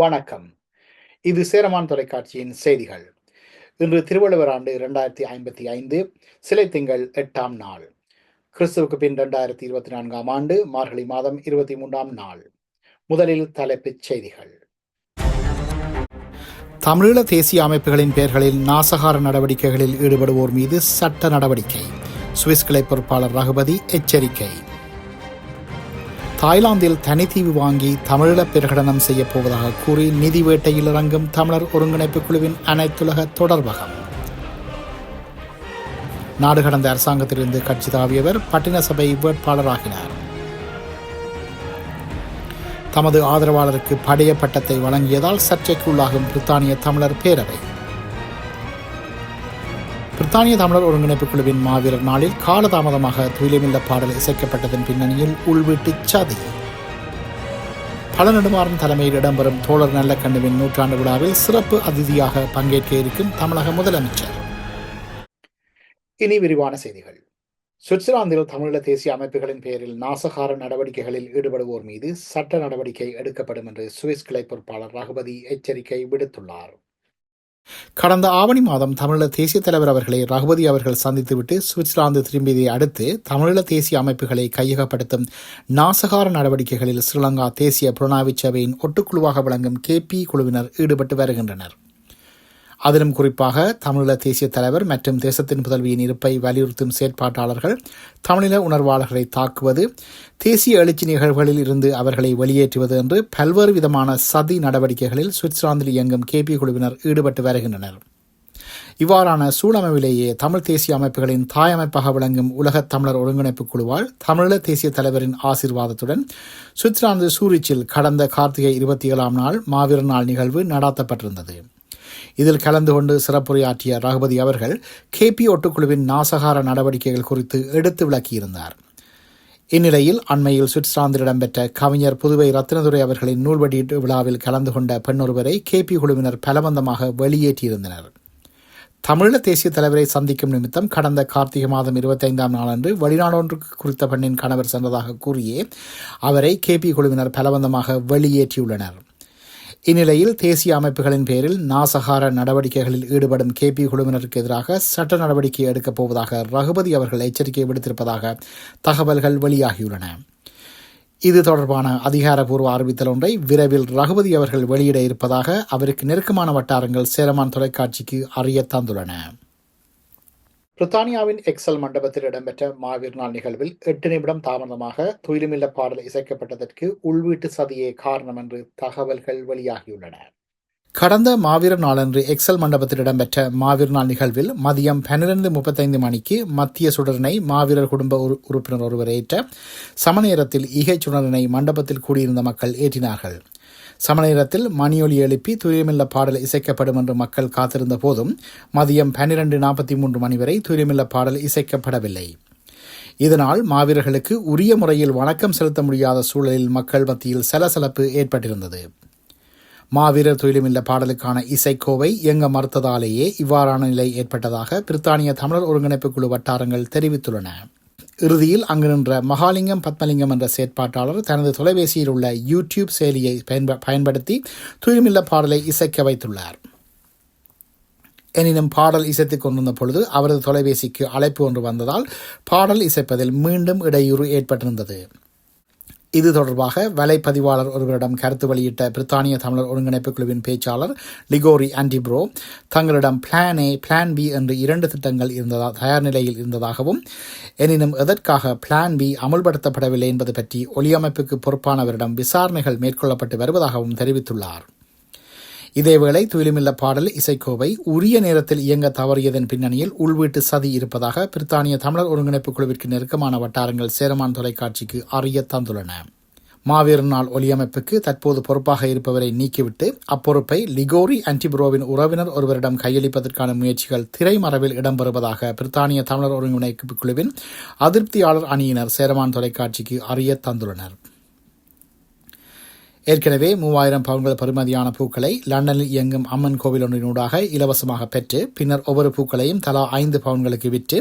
வணக்கம். இது சேரமான் தொலைக்காட்சியின் செய்திகள். இன்று திருவள்ளுவர் ஆண்டு 2055 சிலை திங்கள் 8ஆம் நாள். கிறிஸ்துவுக்கு பின் 2024ஆம் ஆண்டு மார்கழி மாதம் 23ஆம் நாள். முதலில் தலைப்புச் செய்திகள். தமிழீழ தேசிய அமைப்புகளின் பெயர்களில் நாசகார நடவடிக்கைகளில் ஈடுபடுவோர் மீது சட்ட நடவடிக்கை. சுவிஸ் கிளை பொறுப்பாளர் ரகுபதி எச்சரிக்கை. தாய்லாந்தில் தனித்தீவு வாங்கி தமிழீழப் பிரகடனம் செய்யப் போவதாக கூறி நிதி வேட்டையில் இறங்கும் தமிழர் ஒருங்கிணைப்பு குழுவின் அனைத்துலக தொடர்பகம். நாடு கடந்த அரசாங்கத்திலிருந்து கட்சி தாவியவர் பட்டின சபை வேட்பாளராகினார். தமது ஆதரவாளருக்கு படைய பட்டத்தை வழங்கியதால் சர்ச்சைக்குள்ளாகும் பிரித்தானிய தமிழர் பேரவை. பிரித்தானிய தமிழர் ஒருங்கிணைப்பு குழுவின் மாவீரர் நாளில் காலதாமதமாக துயிலமில்ல பாடல் இசைக்கப்பட்டதன் பின்னணியில் உள்வீட்டு சதி. பழநெடுமாறன் தலைமையில் இடம்பெறும் தோழர் நல்லக்கண்ணுவின் நூற்றாண்டு விழாவில் சிறப்பு அதிதியாக பங்கேற்க இருக்கும் தமிழக முதலமைச்சர். இனி விரிவான செய்திகள். சுவிட்சர்லாந்தில் தமிழீழ தேசிய அமைப்புகளின் பெயரில் நாசகார நடவடிக்கைகளில் ஈடுபடுவோர் மீது சட்ட நடவடிக்கை எடுக்கப்படும் என்று சுவிஸ் கிளை பொறுப்பாளர் ரகுபதி எச்சரிக்கை விடுத்துள்ளார். கடந்த ஆவணி மாதம் தமிழீழ தேசிய தலைவர் அவர்களை ரகுபதி அவர்கள் சந்தித்துவிட்டு சுவிட்சர்லாந்து திரும்பியதை அடுத்து தமிழீழ தேசிய அமைப்புகளை கையகப்படுத்தும் நாசகார நடவடிக்கைகளில் ஸ்ரீலங்கா தேசிய புலனாய்வு சபையின் ஒட்டுக்குழுவாக விளங்கும் KP குழுவினர் ஈடுபட்டு வருகின்றனர். அதிலும் குறிப்பாக தமிழீழ தேசிய தலைவர் மற்றும் தேசத்தின் புதல்வியின் இருப்பை வலியுறுத்தும் செயற்பாட்டாளர்கள் தமிழீழ உணர்வாளர்களை தாக்குவது, தேசிய எழுச்சி நிகழ்வுகளில் இருந்து அவர்களை வெளியேற்றுவது என்று பல்வேறு விதமான சதி நடவடிக்கைகளில் சுவிட்சர்லாந்தில் இயங்கும் KP குழுவினர் ஈடுபட்டு வருகின்றனர். இவ்வாறான சூழமைவிலேயே தமிழ் தேசிய அமைப்புகளின் தாய் அமைப்பாக விளங்கும் உலகத் தமிழர் ஒருங்கிணைப்பு குழுவால் தமிழீழ தேசிய தலைவரின் ஆசீர்வாதத்துடன் சுவிட்சர்லாந்து சூரிச்சில் கடந்த கார்த்திகை 27ஆம் நாள் மாவீரர் நாள் நிகழ்வு நடாத்தப்பட்டிருந்தது. இதில் கலந்து கொண்டு சிறப்புரையாற்றிய ரகுபதி அவர்கள் KP ஒட்டுக்குழுவின் நாசகார நடவடிக்கைகள் குறித்து எடுத்து விளக்கியிருந்தார். இந்நிலையில் அண்மையில் சுவிட்சர்லாந்தில் இடம்பெற்ற கவிஞர் புதுவை ரத்தினதுரை அவர்களின் நூல் வெளியீட்டு விழாவில் கலந்து கொண்ட பெண்ணொருவரை KP குழுவினர் பலவந்தமாக வெளியேற்றியிருந்தனர். தமிழீழ தேசிய தலைவரை சந்திக்கும் நிமித்தம் கடந்த கார்த்திகை மாதம் 25ஆம் நாளன்று வெளிநாடொன்றுக்கு குறித்த பெண்ணின் கணவர் சென்றதாக கூறியே அவரை KP குழுவினர் பலவந்தமாக வெளியேற்றியுள்ளனர். இந்நிலையில் தேசிய அமைப்புகளின் பேரில் நாசகார நடவடிக்கைகளில் ஈடுபடும் KP குழுவினருக்கு எதிராக சட்ட நடவடிக்கை எடுக்கப் போவதாக ரகுபதி அவர்கள் எச்சரிக்கை விடுத்திருப்பதாக தகவல்கள் வெளியாகியுள்ளன. இது தொடர்பான அதிகாரப்பூர்வ அறிவித்தல் ஒன்றை விரைவில் ரகுபதி அவர்கள் வெளியிட இருப்பதாக அவருக்கு நெருக்கமான வட்டாரங்கள் சேரமான் தொலைக்காட்சிக்கு அறிய தந்துள்ளன. பிரித்தானியாவின் எக்ஸல் மண்டபத்தில் இடம்பெற்ற மாவீர் நாள் நிகழ்வில் 8 நிமிடம் தாமதமாக துயிலுமில்ல பாடல் இசைக்கப்பட்டதற்கு உள்வீட்டு சதியே காரணம் என்று தகவல்கள் வெளியாகியுள்ளன. கடந்த மாவீரர் நாளன்று எக்ஸல் மண்டபத்தில் இடம்பெற்ற மாவீர் நாள் நிகழ்வில் மதியம் 12:35 மணிக்கு மத்திய சுடரினை மாவீரர் குடும்ப உறுப்பினர் ஒருவர் ஏற்ற சமநேரத்தில் ஈகை சுடரினை மண்டபத்தில் கூடியிருந்த மக்கள் ஏற்றினார்கள். சமநேரத்தில் மணியொலி எழுப்பி துயிலுமில்ல பாடல் இசைக்கப்படும் என்று மக்கள் காத்திருந்த போதும் மதியம் 12:43 மணி வரை துயிலுமில்ல பாடல் இசைக்கப்படவில்லை. இதனால் மாவீரர்களுக்கு உரிய முறையில் வணக்கம் செலுத்த முடியாத சூழலில் மக்கள் மத்தியில் சலசலப்பு ஏற்பட்டிருந்தது. மாவீரர் துயிலுமில்ல பாடலுக்கான இசைக்கோவை இயங்க மறுத்ததாலேயே இவ்வாறான நிலை ஏற்பட்டதாக பிரித்தானிய தமிழர் ஒருங்கிணைப்பு குழு வட்டாரங்கள் தெரிவித்துள்ளன. இறுதியில் அங்கு நின்ற மகாலிங்கம் பத்மலிங்கம் என்ற செயற்பாட்டாளர் தனது தொலைபேசியில் உள்ள YouTube செயலியை பயன்படுத்தி துயிலுமில்ல பாடலை இசைக்க வைத்துள்ளார். எனினும் பாடல் இசைத்துக் கொண்டிருந்த பொழுது அவரது தொலைபேசிக்கு அழைப்பு ஒன்று வந்ததால் பாடல் இசைப்பதில் மீண்டும் இடையூறு ஏற்பட்டிருந்தது. இது தொடர்பாக வலைப்பதிவாளர் ஒருவரிடம் கருத்து வெளியிட்ட பிரித்தானிய தமிழர் ஒருங்கிணைப்பு குழுவின் பேச்சாளர் லிகோரி ஆன்டிப்ரோ தங்களிடம் பிளான் A, பிளான் B என்று 2 திட்டங்கள் தயார் நிலையில் இருந்ததாகவும் எனினும் எதற்காக பிளான் B அமுல்படுத்தப்படவில்லை என்பது பற்றி ஒலியமைப்புக்கு பொறுப்பானவரிடம் விசாரணைகள் மேற்கொள்ளப்பட்டு வருவதாகவும் தெரிவித்துள்ளார். இதேவேளை துயிலுமில்ல பாடல் இசைக்கோவை உரிய நேரத்தில் இயங்க தவறியதன் பின்னணியில் உள்வீட்டு சதி இருப்பதாக பிரித்தானிய தமிழர் ஒருங்கிணைப்பு குழுவிற்கு நெருக்கமான வட்டாரங்கள் சேரமான் தொலைக்காட்சிக்கு அறிய தந்துள்ளன. மாவீரர் நாள் ஒலியமைப்புக்கு தற்போது பொறுப்பாக இருப்பவரை நீக்கிவிட்டு அப்பொறுப்பை லிகோரி ஆன்டிப்ரோவின் உறவினர் ஒருவரிடம் கையளிப்பதற்கான முயற்சிகள் திரைமறைவில் இடம்பெறுவதாக பிரித்தானிய தமிழர் ஒருங்கிணைப்பு குழுவின் அதிருப்தியாளர் அணியினர் சேரமான் தொலைக்காட்சிக்கு அறிய தந்துள்ளனர். ஏற்கனவே 3000 பவுன்கள் பெறுமதியான பூக்களை லண்டனில் இயங்கும் அம்மன் கோவில் ஒன்றினூடாக இலவசமாக பெற்று பின்னர் ஒவ்வொரு பூக்களையும் தலா 5 பவுன்களுக்கு விற்று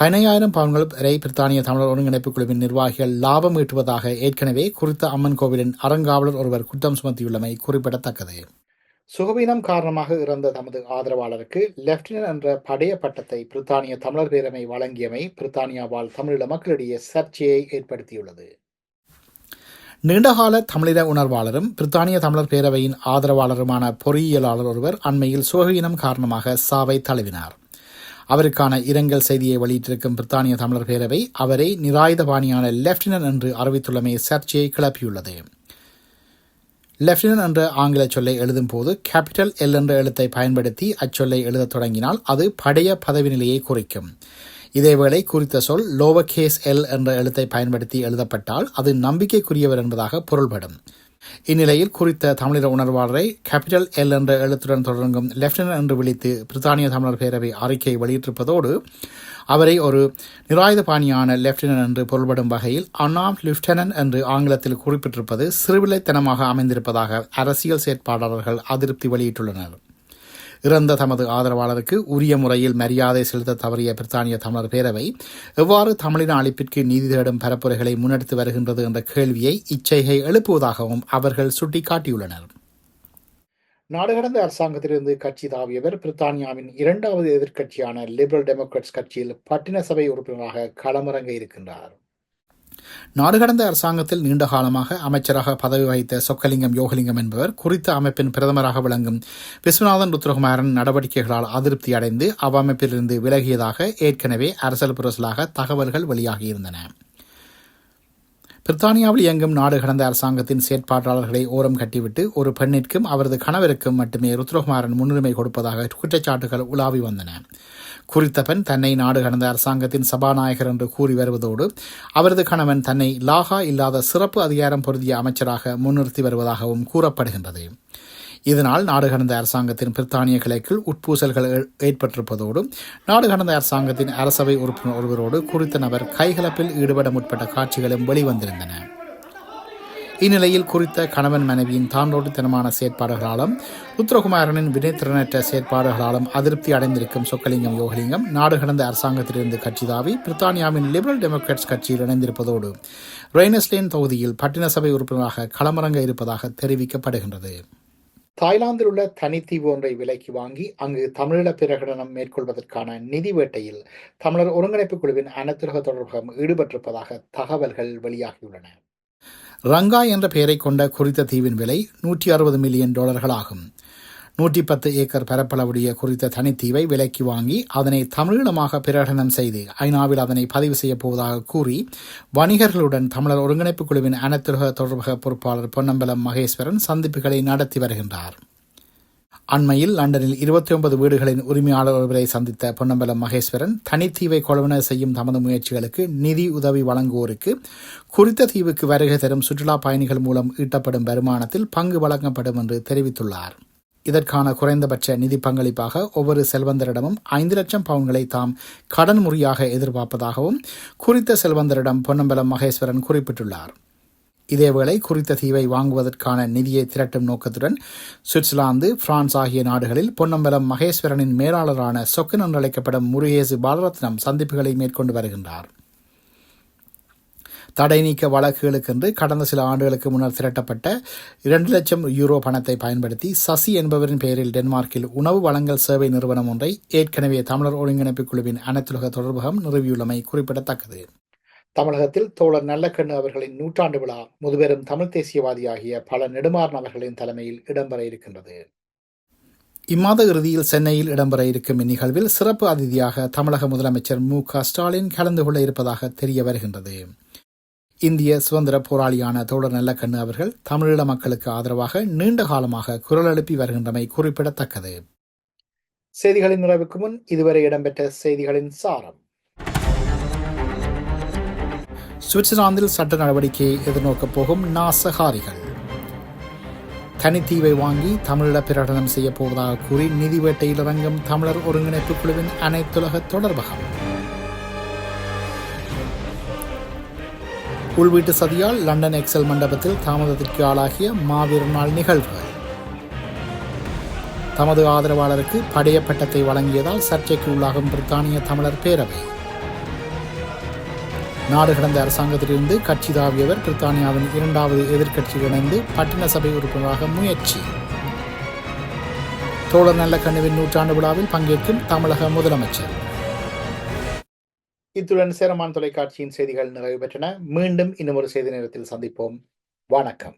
15,000 பவுன்கள் வரை பிரித்தானிய தமிழர் ஒருங்கிணைப்பு குழுவின் நிர்வாகிகள் லாபம் ஈட்டுவதாக ஏற்கனவே குறித்த அம்மன் கோவிலின் அறங்காவலர் ஒருவர் குற்றம் சுமத்தியுள்ளமை குறிப்பிடத்தக்கது. சுகவீனம் காரணமாக இறந்த தமது ஆதரவாளருக்கு லெப்டினன்ட் என்ற படைய பட்டத்தை பிரித்தானிய தமிழர் பேரவை வழங்கியமை பிரித்தானியாவால் தமிழீழ மக்களிடையே சர்ச்சையை ஏற்படுத்தியுள்ளது. நீண்டகால தமிழின உணர்வாளரும் பிரித்தானிய தமிழர் பேரவையின் ஆதரவாளருமான பொறியியலாளர் ஒருவர் அண்மையில் சுகவீனம் காரணமாக சாவை தழுவினார். அவருக்கான இரங்கல் செய்தியை வெளியிட்டிருக்கும் பிரித்தானிய தமிழர் பேரவை அவரை நிராயுதபாணியான லெப்டினன்ட் என்று அறிவித்துள்ளமை சர்ச்சையை கிளப்பியுள்ளது. லெப்டினன்ட் என்ற ஆங்கில சொல்லை எழுதும் போது கேபிட்டல் எல் என்ற எழுத்தை பயன்படுத்தி அச்சொல்லை எழுதத் தொடங்கினால் அது படைய பதவி நிலையை குறிக்கும். இதேவேளை குறித்த சொல் லோவர் கேஸ் எல் என்ற எழுத்தை பயன்படுத்தி எழுதப்பட்டால் அது நம்பிக்கைக்குரியவர் என்பதாக பொருள்படும். இந்நிலையில் குறித்த தமிழர் உணர்வாளரை கேபிட்டல் எல் என்ற எழுத்துடன் தொடங்கும் லெப்டினன்ட் என்று விழித்து பிரித்தானிய தமிழர் பேரவை அறிக்கை வெளியிட்டிருப்பதோடு அவரை ஒரு நிராயுதபாணியான லெப்டினன்ட் என்று பொருள்படும் வகையில் அன்ஆர்ம்ட் லெப்டினன்ட் என்று ஆங்கிலத்தில் குறிப்பிட்டிருப்பது சிறுவில்லைத்தனமாக அமைந்திருப்பதாக அரசியல் செயற்பாட்டாளர்கள் அதிருப்தி வெளியிட்டுள்ளனர். இறந்த தமது ஆதரவாளருக்கு உரிய முறையில் மரியாதை செலுத்த தவறிய பிரித்தானிய தமிழர் பேரவை எவ்வாறு தமிழின அழிப்பிற்கு நீதி தேடும் பரப்புரைகளை முன்னெடுத்து வருகின்றது என்ற கேள்வியை இச்செய்கை எழுப்புவதாகவும் அவர்கள் சுட்டிக்காட்டியுள்ளனர். நாடு கடந்த அரசாங்கத்திலிருந்து கட்சி தாவியவர் பிரித்தானியாவின் இரண்டாவது எதிர்க்கட்சியான லிபரல் டெமோக்ராட்ஸ் கட்சியில் பட்டின சபை உறுப்பினராக களமிறங்க இருக்கின்றார். நாடு கடந்த அரசாங்கத்தில் நீண்ட காலமாக அமைச்சராக பதவி வகித்த சொக்கலிங்கம் யோகலிங்கம் என்பவர் குறித்த அமைப்பின் பிரதமராக விளங்கும் விஸ்வநாதன் ருத்ரகுமாரன் நடவடிக்கைகளால் அதிருப்தி அடைந்து அவ்வமைப்பிலிருந்து விலகியதாக ஏற்கனவே அரசியல் புரசலாக தகவல்கள் வெளியாகியிருந்தன. பிரித்தானியாவில் இயங்கும் நாடு கடந்த அரசாங்கத்தின் செயற்பாட்டாளர்களை ஓரம் கட்டிவிட்டு ஒரு பெண்ணிற்கும் அவரது கணவருக்கும் மட்டுமே ருத்ரகுமாரன் முன்னுரிமை கொடுப்பதாக குற்றச்சாட்டுகள் உலாவி வந்தன. குறித்த பெண் தன்னை நாடு கடந்த அரசாங்கத்தின் சபாநாயகர் என்று கூறி வருவதோடு அவரது கணவன் தன்னை லாகா இல்லாத சிறப்பு அதிகாரம் பொருந்திய அமைச்சராக முன்னிறுத்தி வருவதாகவும் கூறப்படுகின்றது. இதனால் நாடு கடந்த அரசாங்கத்தின் பிரித்தானிய கிளைக்குள் உட்பூசல்கள் ஏற்பட்டிருப்பதோடு நாடு கடந்த அரசாங்கத்தின் அரசவை உறுப்பினர் ஒருவரோடு குறித்த நபர் கைகலப்பில் ஈடுபட முற்பட்ட காட்சிகளும் வெளிவந்திருந்தன. இந்நிலையில் குறித்த கணவன் மனைவியின் தாண்டோட்டுத்தனமான செயற்பாடுகளாலும் ருத்ரகுமாரனின் வினைத்திறனற்ற செயற்பாடுகளாலும் அதிருப்தி அடைந்திருக்கும் சொக்கலிங்கம் யோகலிங்கம் நாடு கடந்த அரசாங்கத்திலிருந்து கட்சி தாவி பிரித்தானியாவின் லிபரல் டெமோக்ராட்ஸ் கட்சியில் இணைந்திருப்பதோடு ரெய்னஸ்லேன் தொகுதியில் பட்டின சபை உறுப்பினராக களமிறங்க இருப்பதாக தெரிவிக்கப்படுகின்றது. தாய்லாந்தில் உள்ள தனித்தீவு ஒன்றை விலைக்கு வாங்கி அங்கு தமிழீழ பிரகடனம் மேற்கொள்வதற்கான நிதி வேட்டையில் தமிழர் ஒருங்கிணைப்பு குழுவின் அனைத்துலக தொடர்பகம் ஈடுபட்டிருப்பதாக தகவல்கள் வெளியாகியுள்ளன. ரங்கா என்ற பெயரை கொண்ட குறித்த தீவின் விலை $160 மில்லியன் ஆகும். 110 ஏக்கர் பரப்பளவுடைய குறித்த தனித்தீவை விலைக்கு வாங்கி அதனை தமிழீழமாக பிரகடனம் செய்து ஐநாவில் அதனை பதிவு செய்யப் போவதாக கூறி வணிகர்களுடன் தமிழர் ஒருங்கிணைப்பு குழுவின் அனைத்துலக தொடர்பக பொறுப்பாளர் பொன்னம்பலம் மகேஸ்வரன் சந்திப்புகளை நடத்தி வருகின்றார். அண்மையில் லண்டனில் 29 வீடுகளின் உரிமையாளர் ஒருவரை சந்தித்த பொன்னம்பலம் மகேஸ்வரன் தனித்தீவை கொள்வன செய்யும் தமது முயற்சிகளுக்கு நிதி உதவி வழங்குவோருக்கு குறித்த தீவுக்கு வருகை தரும் சுற்றுலா பயணிகள் மூலம் ஈட்டப்படும் வருமானத்தில் பங்கு வழங்கப்படும் என்று தெரிவித்துள்ளார். இதற்கான குறைந்தபட்ச நிதி பங்களிப்பாக ஒவ்வொரு செல்வந்தரிடமும் 5 லட்சம் பவுன்களை தாம் கடன் முறையாக எதிர்பார்ப்பதாகவும் குறித்த செல்வந்தரிடம் பொன்னம்பலம் மகேஸ்வரன் குறிப்பிட்டுள்ளார். இதேவேளை குறித்த தீவை வாங்குவதற்கான நிதியை திரட்டும் நோக்கத்துடன் சுவிட்சர்லாந்து, பிரான்ஸ் ஆகிய நாடுகளில் பொன்னம்பலம் மகேஸ்வரனின் மேலாளரான சொக்கன் என்று அழைக்கப்படும் முருகேசு பாலரத்னம் சந்திப்புகளை மேற்கொண்டு வருகின்றார். தடை நீக்க வழக்குகளுக்கென்று கடந்த சில ஆண்டுகளுக்கு முன்னர் திரட்டப்பட்ட 2 லட்சம் யூரோ பணத்தை பயன்படுத்தி சசி என்பவரின் பெயரில் டென்மார்க்கில் உணவு வழங்கல் சேவை நிறுவனம் ஒன்றை ஏற்கனவே தமிழர் ஒருங்கிணைப்பு குழுவின் அனைத்துலக தொடர்பகம் நிறுவியுள்ளமை குறிப்பிடத்தக்கது. தமிழகத்தில் தோழர் நல்லக்கண்ணு அவர்களின் 100ஆண்டு விழா முதுபெரும் தமிழ் தேசியவாதியாகிய பல நெடுமாறன் அவர்களின் தலைமையில் இடம்பெற இருக்கின்றது. இம்மாத இறுதியில் சென்னையில் இடம்பெற இருக்கும் இந்நிகழ்வில் சிறப்பு அதிதியாக தமிழக முதலமைச்சர் மு.க. ஸ்டாலின் கலந்து கொள்ள இருப்பதாக தெரிய வருகின்றது. இந்திய சுதந்திர போராளியான தோழர் நல்லக்கண்ணு அவர்கள் தமிழீழ மக்களுக்கு ஆதரவாக நீண்ட காலமாக குரல் எழுப்பி வருகின்றமை குறிப்பிடத்தக்கது. செய்திகளின் நிறைவுக்கு முன் இதுவரை இடம்பெற்ற செய்திகளின் சாரம். சுவிட்சர்லாந்தில் சட்ட நடவடிக்கையை எதிர்நோக்கப் போகும் நாசகாரிகள். தனித்தீவை வாங்கி தமிழீழ பிரகடனம் செய்யப் போவதாக கூறி நிதி வேட்டையில் இறங்கும் தமிழர் ஒருங்கிணைப்பு குழுவின் அனைத்துலக தொடர்பகம். உள்வீட்டு சதியால் லண்டன் எக்ஸல் மண்டபத்தில் தாமதத்திற்கு ஆளாகிய மாவீரர் நாள் நிகழ்வுகள். தமது ஆதரவாளருக்கு படைய பட்டத்தை வழங்கியதால் சர்ச்சைக்கு உள்ளாகும் பிரித்தானிய தமிழர் பேரவை. நாடு கடந்த அரசாங்கத்திலிருந்து கட்சி தாவியவர் பிரித்தானியாவின் 2வது எதிர்க்கட்சியில் இணைந்து பட்டின சபை உறுப்பினராக முயற்சி. தோழர் நல்லக்கண்ணுவின் 100ஆண்டு விழாவில் பங்கேற்கும் தமிழக முதலமைச்சர். இத்துடன் சேரமான் தொலைக்காட்சியின் செய்திகள் நிறைவு பெற்றன. மீண்டும் இன்னும் ஒரு செய்தி நேரத்தில் சந்திப்போம். வணக்கம்.